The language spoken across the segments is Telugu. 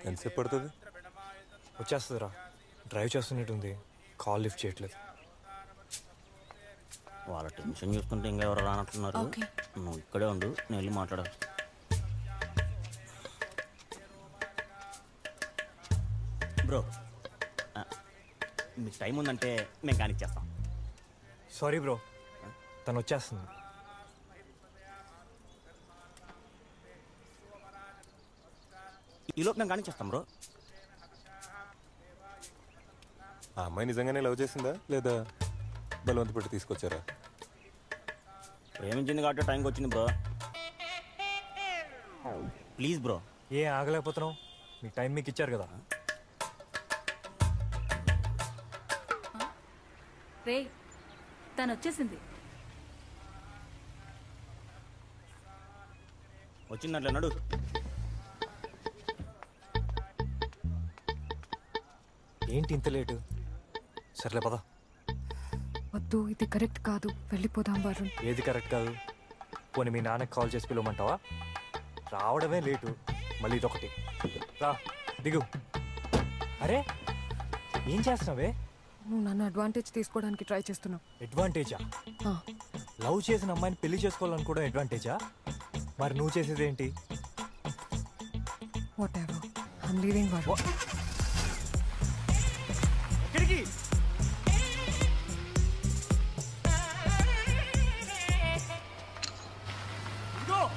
ఎంతసేపు పడుతుంది? వచ్చేస్తుందిరా. డ్రైవ్ చేస్తున్నట్టుంది, కాల్ లిఫ్ట్ చేయట్లేదు. వాళ్ళ టెన్షన్ చూస్తుంటే ఇంకా ఎవరు రానట్టున్నారు. నువ్వు ఇక్కడే ఉండు, నేను వెళ్ళి మాట్లాడాలి. బ్రో మీకు టైం ఉందంటే మేము కానిచ్చేస్తాం. సారీ బ్రో, తను వచ్చేస్తుంది. ఈలోపు మేము కానిచ్చేస్తాం బ్రో. ఆ అమ్మాయి నిజంగానే లవ్ చేసిందా లేదా బలవంత పెట్టి తీసుకొచ్చారా? ప్రేమించింది కాబట్టి టైంకి వచ్చింది బ్రో. Please bro. ఏ ఆగలేకపోతున్నావు? మీ టైం మీకు ఇచ్చారు కదా. రే తను వచ్చేసింది. వచ్చిందంటే నడు. ఏంటి ఇంత లేటు? సర్లే పద. వద్దు, ఇది కరెక్ట్ కాదు, వెళ్ళిపోదాం వరుణ్. ఏది కరెక్ట్ కాదు? పోనీ మీ నాన్నకి కాల్ చేసి పిలవమంటావా? రావడమే లేటు, మళ్ళీ ఇదొకటి. రా దిగు. అరే ఏం చేస్తున్నావే? నువ్వు నన్ను అడ్వాంటేజ్ తీసుకోవడానికి ట్రై చేస్తున్నావు. అడ్వాంటేజా? లవ్ చేసిన అమ్మాయిని పెళ్లి చేసుకోవాలనుకోవడం అడ్వాంటేజా? మరి నువ్వు చేసేది ఏంటి? Whatever, I'm leaving Varun. ఎక్కడికి? నువ్వు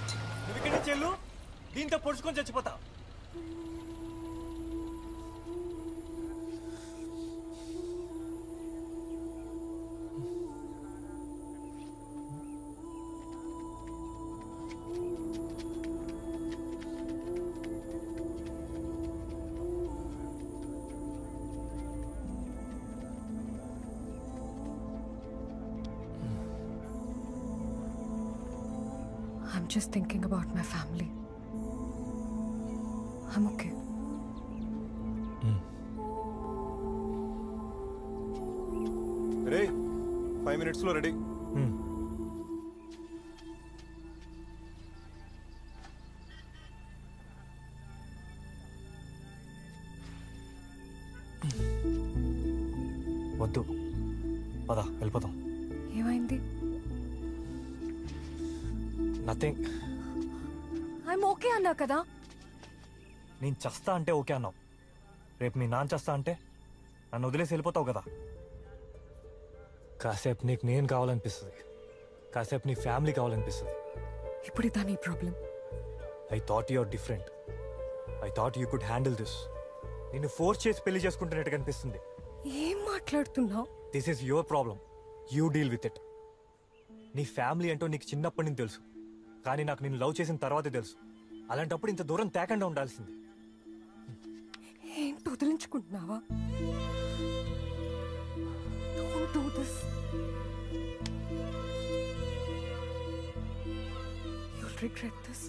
ఇక్కడి నుంచి వెళ్ళు, దీంతో పొడుచుకొని చచ్చిపోతా. I'm just thinking about my family. I'm okay. Ray 5 minutes లో రెడీ. వద్దు, పద వెళ్ళిపోతాం. ఏమైంది? నథింగ్. ఐఎమ్ ఓకే అన్నా కదా. నేను చస్తా అంటే ఓకే అన్నావు. రేపు మీ నాన్న చస్తా అంటే నన్ను వదిలేసి వెళ్ళిపోతావు కదా. కాసేపు నీకు నేను కావాలనిపిస్తుంది, కాసేపు నీ ఫ్యామిలీ కావాలనిపిస్తుంది. ఇప్పుడు ఇదా నీ problem? I thought you're different. I thought you could handle this. నిన్ను ఫోర్స్ చేసి పెళ్లి చేసుకుంటున్నట్టు కనిపిస్తుంది. ఏం మాట్లాడుతున్నావు? This is your problem, you deal with it. నీ ఫ్యామిలీ అంటూ నీకు చిన్నప్పటి నుంచి తెలుసు, కానీ నాకు నిన్ను లవ్ చేసిన తర్వాతే తెలుసు. అలాంటప్పుడు ఇంత దూరం తేకుండా ఉండాల్సింది. ఏంటి వదిలించుకుంటున్నావా? Don't do this. You'll regret this.